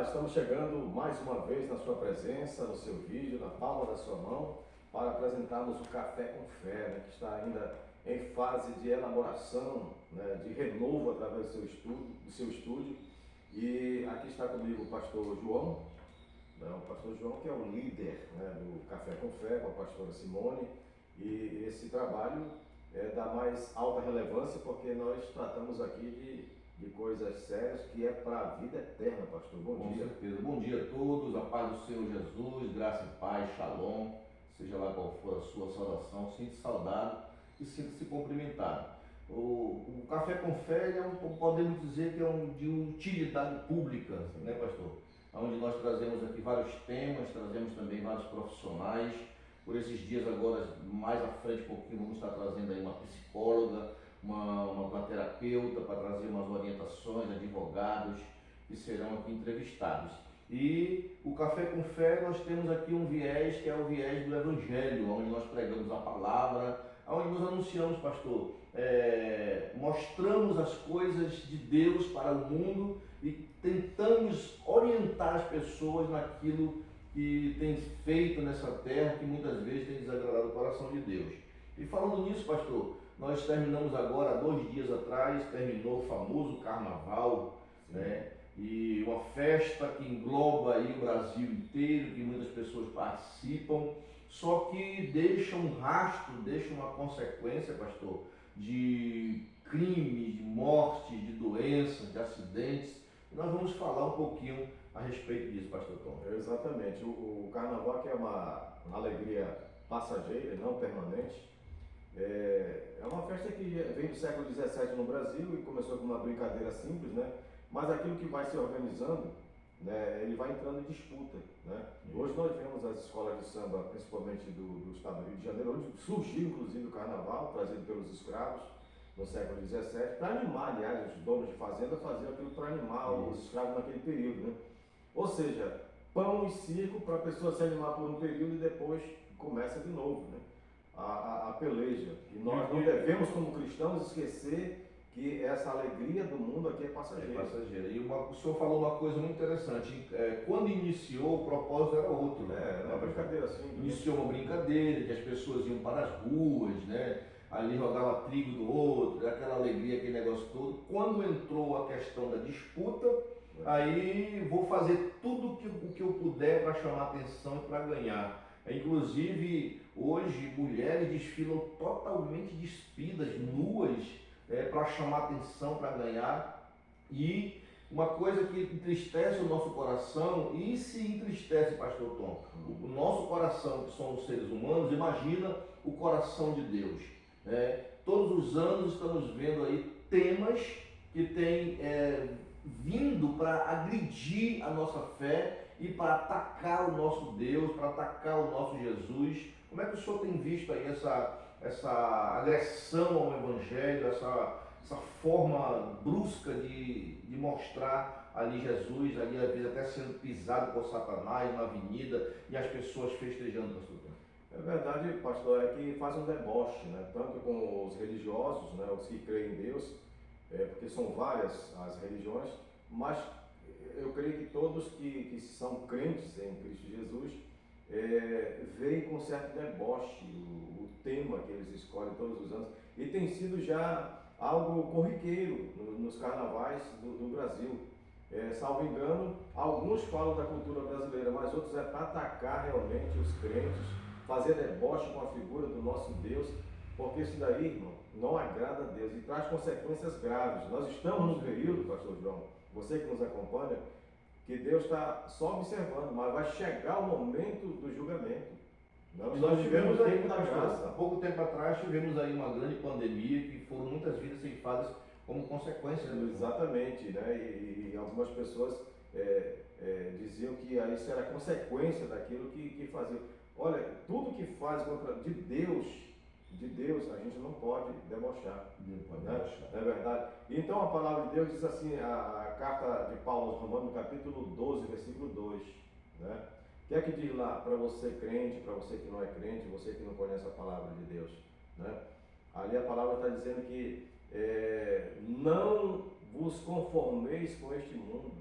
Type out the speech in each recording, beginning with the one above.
estamos chegando mais uma vez na sua presença, no seu vídeo, na palma da sua mão, para apresentarmos o Café com Fé, né, que está ainda em fase de elaboração, né, de renovo através do seu estúdio. E aqui está comigo o pastor João, né, o pastor João que é o líder, né, do Café com Fé, com a pastora Simone, e esse trabalho é da mais alta relevância porque nós tratamos aqui de coisas sérias que é para a vida eterna, pastor. Bom dia. Com certeza. Bom dia a todos, a paz do Senhor Jesus, graça e paz, shalom, seja lá qual for a sua saudação, sinta-se saudado e sinta-se cumprimentado. O Café com Fé podemos dizer que é de utilidade pública, né, pastor? Onde nós trazemos aqui vários temas, trazemos também vários profissionais. Por esses dias agora, mais à frente um pouquinho, vamos estar trazendo aí uma psicóloga, uma terapeuta para trazer umas orientações, advogados que serão aqui entrevistados. E o Café com Fé, nós temos aqui um viés que é o viés do Evangelho, onde nós pregamos a palavra, onde nos anunciamos, pastor, mostramos as coisas de Deus para o mundo e tentamos orientar as pessoas naquilo que tem feito nessa terra, que muitas vezes tem desagradado o coração de Deus. E falando nisso, pastor, nós terminamos agora, 2 dias atrás, terminou o famoso carnaval, né? E uma festa que engloba aí o Brasil inteiro, que muitas pessoas participam, só que deixa um rastro, deixa uma consequência, pastor, de crimes, de mortes, de doenças, de acidentes. E nós vamos falar um pouquinho a respeito disso, pastor Tom. Exatamente. O carnaval que é uma alegria passageira, não permanente. É uma festa que vem do século XVII no Brasil e começou com uma brincadeira simples, né? Mas aquilo que vai se organizando, né, ele vai entrando em disputa, né? Hoje nós vemos as escolas de samba, principalmente do estado do Rio de Janeiro, onde surgiu inclusive o carnaval, trazido pelos escravos no século XVII, para animar, aliás, os donos de fazenda faziam aquilo para animar os escravos naquele período, né? Ou seja, pão e circo para a pessoa se animar por um período e depois começa de novo, né? A peleja. E nós não devemos, como cristãos, esquecer que essa alegria do mundo aqui é passageira. É passageira. E o senhor falou uma coisa muito interessante. Quando iniciou, o propósito era outro. Era uma brincadeira assim. Iniciou uma brincadeira, que as pessoas iam para as ruas, né? Ali jogava trigo do outro, aquela alegria, aquele negócio todo. Quando entrou a questão da disputa, aí vou fazer tudo o que eu puder para chamar atenção e para ganhar. Inclusive, hoje, mulheres desfilam totalmente despidas, nuas, para chamar atenção, para ganhar. E uma coisa que entristece o nosso coração, e se entristece, pastor Tom, o nosso coração, que somos seres humanos, imagina o coração de Deus. Todos os anos estamos vendo aí temas que têm vindo para agredir a nossa fé e para atacar o nosso Deus, para atacar o nosso Jesus. Como é que o senhor tem visto aí essa agressão ao Evangelho, essa forma brusca de mostrar ali Jesus, ali às vezes até sendo pisado por Satanás na avenida e as pessoas festejando, pastor? É verdade, pastor, é que faz um deboche, né? Tanto com os religiosos, né? Os que creem em Deus, porque são várias as religiões, mas eu creio que todos que são crentes em Cristo Jesus veem com certo deboche o tema que eles escolhem todos os anos, e tem sido já algo corriqueiro nos carnavais do Brasil. Salvo engano, alguns falam da cultura brasileira, mas outros é para atacar realmente os crentes, fazer deboche com a figura do nosso Deus, porque isso daí, irmão, não agrada a Deus e traz consequências graves. Nós estamos num período, pastor João, você que nos acompanha, que Deus está só observando, mas vai chegar o momento do julgamento. Nós tivemos aí, há pouco tempo atrás, tivemos aí uma grande pandemia que foram muitas vidas ceifadas como consequência. Exatamente, né? E algumas pessoas diziam que isso era consequência daquilo que faziam. Olha, tudo que faz contra de Deus, a gente não pode debochar. Não é verdade? Então a palavra de Deus diz assim, a carta de Paulo aos Romanos, no capítulo 12, versículo 2, né? O que é que diz lá para você crente, para você que não é crente, você que não conhece a palavra de Deus, né? Ali a palavra está dizendo que não vos conformeis com este mundo,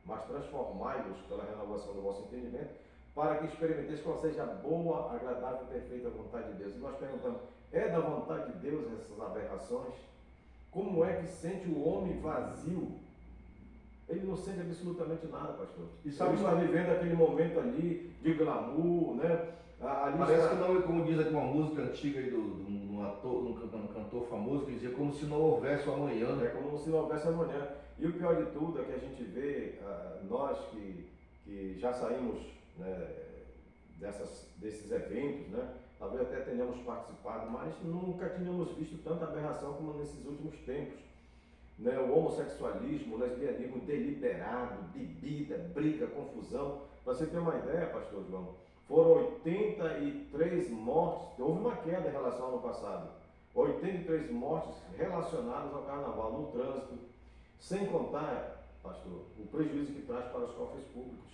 mas transformai-vos pela renovação do vosso entendimento, para que experimenteis qual seja a boa, agradável e perfeita vontade de Deus. E nós perguntamos, é da vontade de Deus essas aberrações? Como é que sente o homem vazio? Ele não sente absolutamente nada, pastor. E sabe, ele está vivendo aquele momento ali de glamour, né? Ali parece está... que não, como diz aqui uma música antiga aí de um cantor famoso, que dizia como se não houvesse o amanhã. É como se não houvesse amanhã. E o pior de tudo é que a gente vê, nós que já saímos, né, desses eventos, né? Talvez até tenhamos participado, mas nunca tínhamos visto tanta aberração como nesses últimos tempos. Né? O homossexualismo, o lesbianismo deliberado, bebida, briga, confusão. Para você ter uma ideia, pastor João, foram 83 mortes, houve uma queda em relação ao ano passado, 83 mortes relacionadas ao carnaval no trânsito, sem contar, pastor, o prejuízo que traz para os cofres públicos.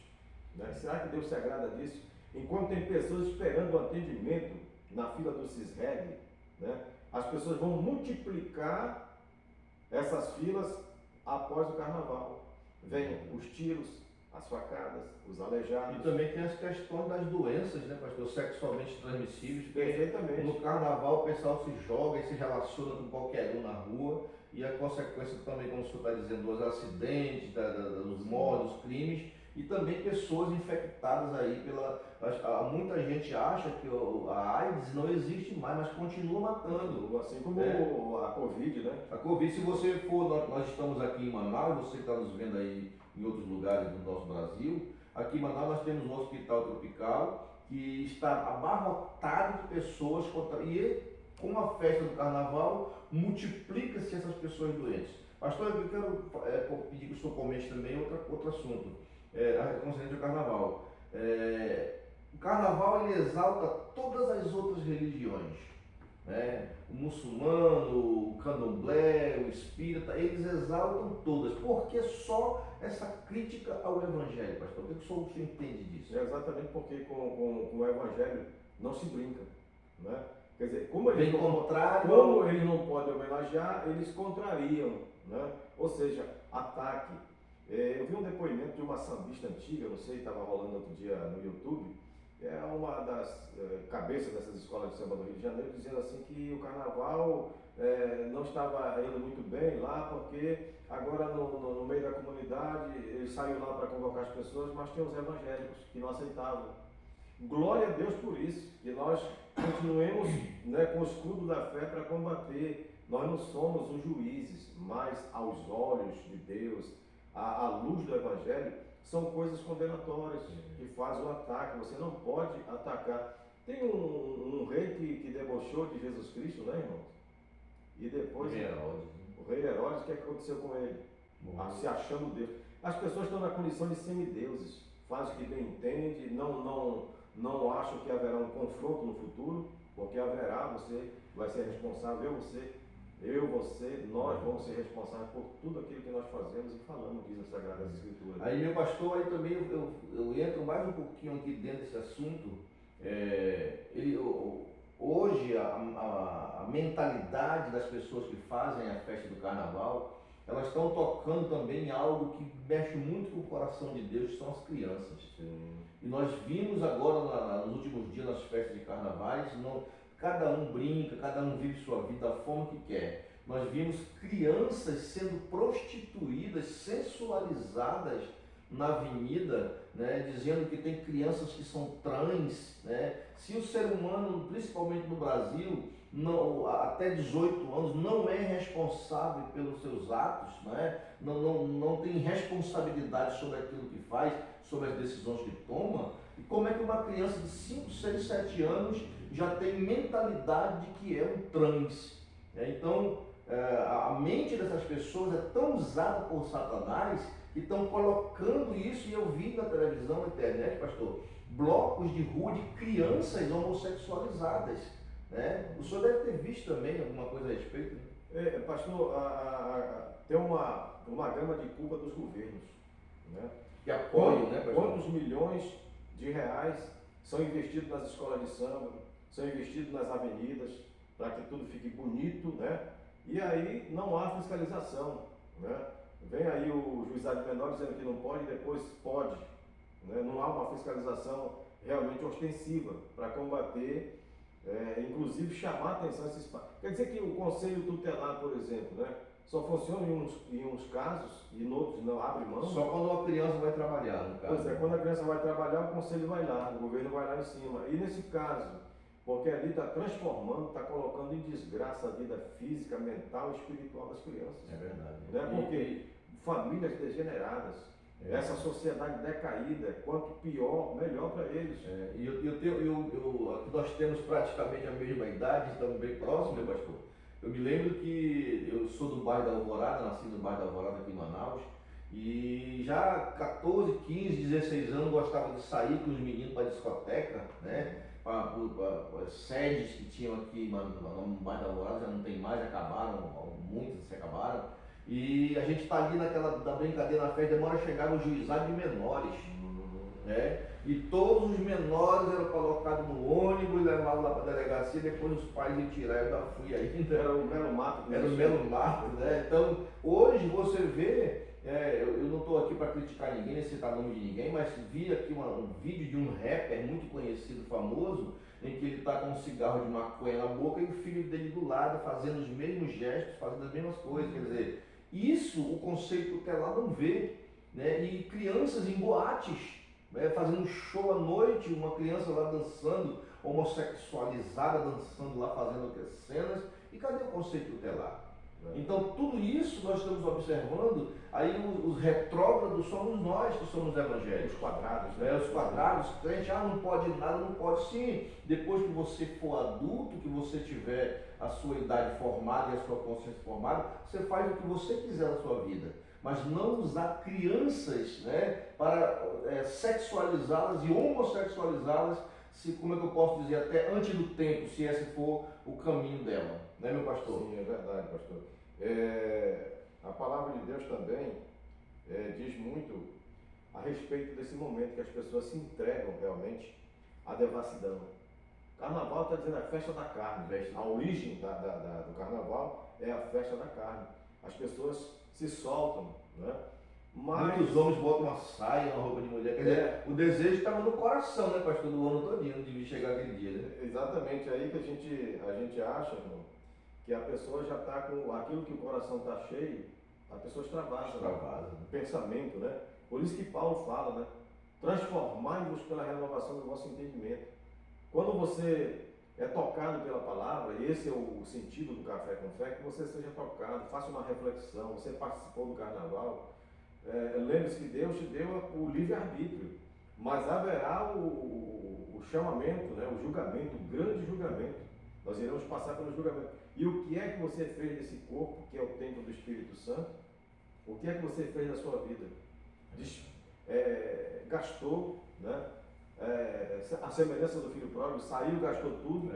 Né? Será que Deus se agrada disso? Enquanto tem pessoas esperando o atendimento na fila do CISREG, né? As pessoas vão multiplicar essas filas após o carnaval. Vêm os tiros, as facadas, os aleijados. E também tem as questões das doenças, né, pastor? Sexualmente transmissíveis. Perfeitamente. No carnaval o pessoal se joga e se relaciona com qualquer um na rua. E a consequência também, como o senhor está dizendo, dos acidentes, dos mortes, dos crimes. E também pessoas infectadas aí pela... Muita gente acha que a AIDS não existe mais, mas continua matando. Assim como a Covid, né? A Covid, se você for, nós estamos aqui em Manaus, você que está nos vendo aí em outros lugares do nosso Brasil, aqui em Manaus nós temos um hospital tropical que está abarrotado de pessoas, e com a festa do carnaval, multiplica-se essas pessoas doentes. Pastor, eu quero pedir que o senhor comente também outro assunto, concernente ao carnaval. O carnaval ele exalta todas as outras religiões, né? O muçulmano, o candomblé, o espírita, eles exaltam todas. Por que só essa crítica ao evangelho, pastor? O que o senhor entende disso? É exatamente porque com o evangelho não se brinca, né? Quer dizer, como eles não podem homenagear, eles contrariam, né? Ou seja, ataque. Eu vi um depoimento de uma sambista antiga, não sei, estava rolando outro dia no YouTube, é uma das cabeças dessas escolas de samba do Rio de Janeiro, dizendo assim que o carnaval não estava indo muito bem lá, porque agora no meio da comunidade, ele saiu lá para convocar as pessoas, mas tinha os evangélicos que não aceitavam. Glória a Deus por isso, que nós continuemos, né, com o escudo da fé para combater. Nós não somos os juízes, mas aos olhos de Deus, à luz do Evangelho, são coisas condenatórias, que fazem o ataque. Você não pode atacar. Tem um rei que debochou de Jesus Cristo, né, irmão? E depois o rei Herodes, o que aconteceu com ele? Se achando Deus. As pessoas estão na condição de semideuses, fazem o que bem entende, não acham que haverá um confronto no futuro, porque haverá, você vai ser responsável, nós vamos ser responsáveis por tudo aquilo que nós fazemos e falamos, diz as Sagradas Escrituras. Aí, meu pastor, aí também eu entro mais um pouquinho aqui dentro desse assunto. Hoje, a mentalidade das pessoas que fazem a festa do carnaval, elas estão tocando também em algo que mexe muito com o coração de Deus, que são as crianças. Sim. E nós vimos agora, nos últimos dias, nas festas de carnavais, cada um brinca, cada um vive sua vida da forma que quer. Nós vimos crianças sendo prostituídas, sensualizadas na avenida, né, dizendo que tem crianças que são trans, né? Se o ser humano, principalmente no Brasil, até 18 anos, não é responsável pelos seus atos, né? Não tem responsabilidade sobre aquilo que faz, sobre as decisões que toma, e como é que uma criança de 5, 6, 7 anos já tem mentalidade de que é um trans? Então, a mente dessas pessoas é tão usada por Satanás que estão colocando isso, e eu vi na televisão, na internet, pastor, blocos de rua de crianças homossexualizadas, né? O senhor deve ter visto também alguma coisa a respeito? Pastor, tem uma gama de culpa dos governos, né? Que apoiam, né, pastor? Quantos milhões de reais são investidos nas escolas de samba, são investidos nas avenidas, para que tudo fique bonito, né? E aí não há fiscalização, né? vem aí o juizado de menores dizendo que não pode, depois pode. Né? Não há uma fiscalização realmente ostensiva para combater, inclusive chamar a atenção a esses pais. Quer dizer que o conselho tutelar, por exemplo, né, só funciona em uns casos e em outros não abre mão? Só quando a criança vai trabalhar, no caso. Pois é, quando a criança vai trabalhar, o conselho vai lá, o governo vai lá em cima. E nesse caso, porque ali está transformando, está colocando em desgraça a vida física, mental e espiritual das crianças. É verdade. Né? Porque famílias degeneradas, essa sociedade decaída, quanto pior, melhor para eles. Aqui nós temos praticamente a mesma idade, estamos bem próximos, né, pastor? Eu me lembro que eu sou do bairro da Alvorada, nasci no bairro da Alvorada aqui em Manaus, e já 14, 15, 16 anos gostava de sair com os meninos para discoteca, né? Para sedes que tinham aqui no bairro da Alvorada, já não tem mais, acabaram, muitas se acabaram. E a gente está ali naquela da brincadeira na festa, demora a chegar no juizado de menores, né? E todos os menores eram colocados no ônibus, levados lá para a delegacia, depois os pais iam tirar, eu já fui ainda. Era o mero mato. Era o mero mato, né? Então, hoje você vê, eu não estou aqui para criticar ninguém, nem citar nome de ninguém, mas vi aqui um vídeo de um rapper muito conhecido, famoso, em que ele está com um cigarro de maconha na boca e o filho dele do lado fazendo os mesmos gestos, fazendo as mesmas coisas, quer dizer, isso o conceito tutelar não vê, né? E crianças em boates, né? Fazendo show à noite, uma criança lá dançando, homossexualizada, dançando lá, fazendo outras cenas, e cadê o conceito tutelar? Então tudo isso nós estamos observando, aí os retrógrados somos nós que somos evangélicos. Os quadrados, né? Os quadrados, crente, não pode nada, não pode sim. Depois que você for adulto, que você tiver a sua idade formada e a sua consciência formada, você faz o que você quiser na sua vida. Mas não usar crianças, né, para sexualizá-las e homossexualizá-las, como é que eu posso dizer, até antes do tempo, se esse for o caminho dela. Né, meu pastor? Sim, é verdade, pastor. A palavra de Deus também diz muito a respeito desse momento que as pessoas se entregam realmente à devassidão. Carnaval está dizendo a festa da carne. A origem do carnaval é a festa da carne. As pessoas se soltam, né? Mas... Muitos homens botam uma saia, uma roupa de mulher. Quer dizer, o desejo estava no coração, né, pastor, do ano todinho, de chegar aquele dia, né? Exatamente, aí que a gente acha, irmão, que a pessoa já está com aquilo que o coração está cheio, a pessoa extravasa. Né? Pensamento, né? Por isso que Paulo fala, né? Transformai-vos pela renovação do vosso entendimento. Quando você é tocado pela palavra, e esse é o sentido do Café com Fé, que você seja tocado, faça uma reflexão, você participou do carnaval, lembre-se que Deus te deu o livre-arbítrio, mas haverá o chamamento, né? O julgamento, o grande julgamento. Nós iremos passar pelo julgamento. E o que é que você fez desse corpo, que é o templo do Espírito Santo? O que é que você fez na sua vida? Gastou, né? A semelhança do filho pródigo, saiu, gastou tudo.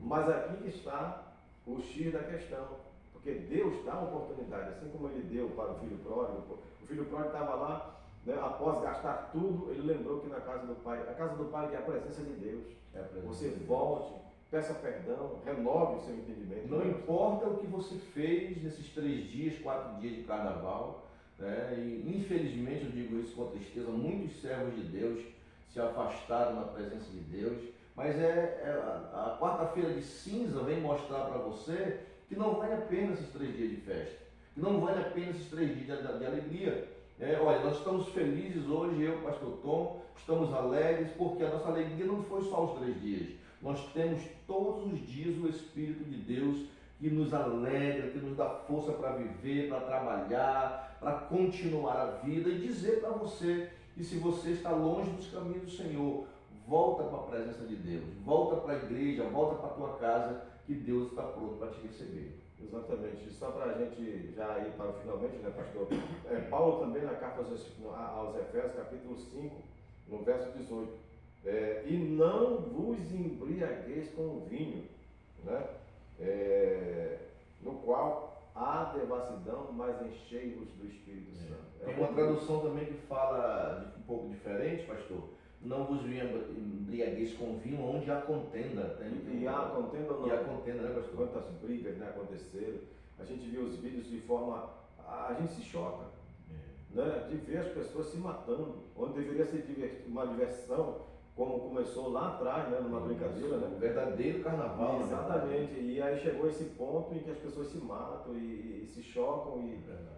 Mas aqui que está o X da questão. Porque Deus dá uma oportunidade, assim como ele deu para o filho pródigo. O filho pródigo estava lá, né, após gastar tudo, ele lembrou que na casa do Pai, a casa do Pai que é a presença de Deus. Você volte, peça perdão, renove o seu entendimento. Não importa o que você fez nesses 3 dias, 4 dias de carnaval, né? E infelizmente, eu digo isso com tristeza, muitos servos de Deus se afastaram da presença de Deus, mas a quarta-feira de cinza vem mostrar para você que não vale a pena esses 3 dias de festa, que não vale a pena esses 3 dias de alegria. Olha, nós estamos felizes hoje, eu, pastor Tom, estamos alegres, porque a nossa alegria não foi só os 3 dias. Nós temos todos os dias o Espírito de Deus que nos alegra, que nos dá força para viver, para trabalhar, para continuar a vida e dizer para você que se você está longe dos caminhos do Senhor, volta para a presença de Deus, volta para a igreja, volta para a tua casa, que Deus está pronto para te receber. Exatamente. Só para a gente já ir para finalmente, né, pastor? Paulo também na carta aos Efésios, capítulo 5, no verso 18. E não vos embriagueis com o vinho, né? No qual há devassidão, mas enchei-vos do Espírito Santo. Tem uma tradução também que fala um pouco diferente, pastor. Não vos embriagueis com vinho, onde há contenda. E há contenda ou não? E há contenda, né, pastor? Quantas brigas, né, aconteceram. A gente viu os vídeos de forma... A gente se choca. né, de ver as pessoas se matando, onde deveria ser uma diversão, como começou lá atrás, né, numa brincadeira, né? Um verdadeiro carnaval. Exatamente, e aí chegou esse ponto em que as pessoas se matam e se chocam,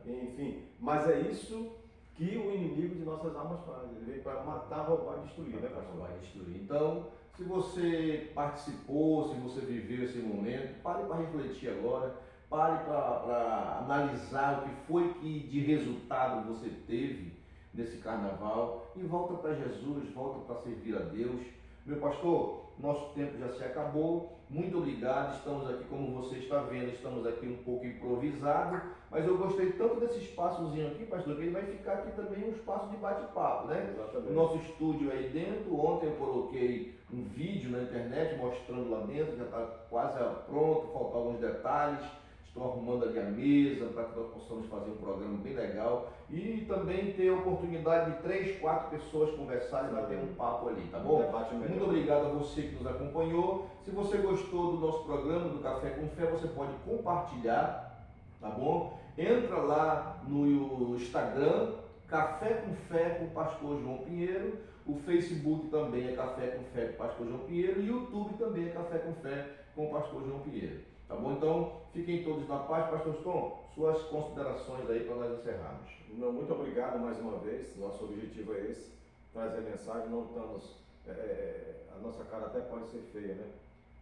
enfim. Mas é isso que o inimigo de nossas almas faz. Ele vem para matar, roubar e destruir, né, pastor? Vai destruir. Então, se você participou, se você viveu esse momento, pare para refletir agora, pare para analisar o que foi que de resultado você teve nesse carnaval e volta para Jesus, volta para servir a Deus. Meu pastor, nosso tempo já se acabou. Muito obrigado. Estamos aqui, como você está vendo, estamos aqui um pouco improvisado, mas eu gostei tanto desse espaçozinho aqui, pastor, que ele vai ficar aqui também um espaço de bate-papo, né? Exatamente. O nosso estúdio aí dentro. Ontem eu coloquei um vídeo na internet mostrando lá dentro, já está quase pronto, faltam alguns detalhes. Estou arrumando ali a mesa para que nós possamos fazer um programa bem legal e também ter a oportunidade de 3, 4 pessoas conversarem e bater um papo ali, tá bom? Muito obrigado a você que nos acompanhou. Se você gostou do nosso programa, do Café com Fé, você pode compartilhar, tá bom? Entra lá no Instagram, Café com Fé com o Pastor João Pinheiro. O Facebook também é Café com Fé com o Pastor João Pinheiro e o YouTube também é Café com Fé com o Pastor João Pinheiro. Tá bom? Então, fiquem todos na paz. Pastor Tom, suas considerações aí para nós encerrarmos. Não, muito obrigado mais uma vez. Nosso objetivo é esse, trazer mensagem. Não estamos, a nossa cara até pode ser feia, né?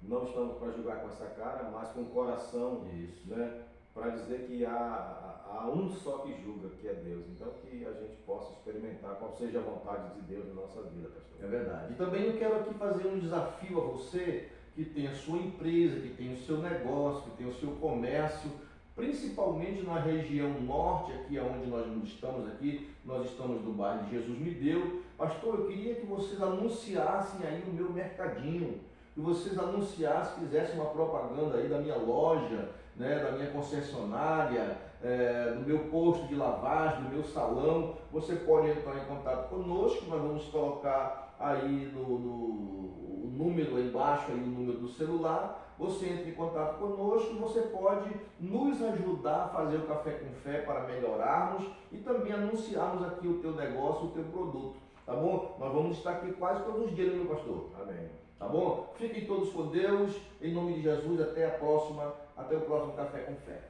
Não estamos para julgar com essa cara, mas com o coração, isso, né? Para dizer que há um só que julga, que é Deus. Então, que a gente possa experimentar qual seja a vontade de Deus na nossa vida, pastor. É verdade. E também eu quero aqui fazer um desafio a você que tem a sua empresa, que tem o seu negócio, que tem o seu comércio, principalmente na região norte, aqui onde nós estamos aqui, nós estamos no bairro de Jesus Me Deu. Pastor, eu queria que vocês anunciassem aí o meu mercadinho, que vocês anunciassem, fizessem uma propaganda aí da minha loja, né, da minha concessionária, do meu posto de lavagem, do meu salão. Você pode entrar em contato conosco, nós vamos colocar aí no número aí embaixo, aí o número do celular. Você entra em contato conosco e você pode nos ajudar a fazer o Café com Fé para melhorarmos e também anunciarmos aqui o teu negócio, o teu produto, tá bom? Nós vamos estar aqui quase todos os dias, meu pastor. Amém. Tá bom? Fiquem todos com Deus, em nome de Jesus, até a próxima, até o próximo Café com Fé.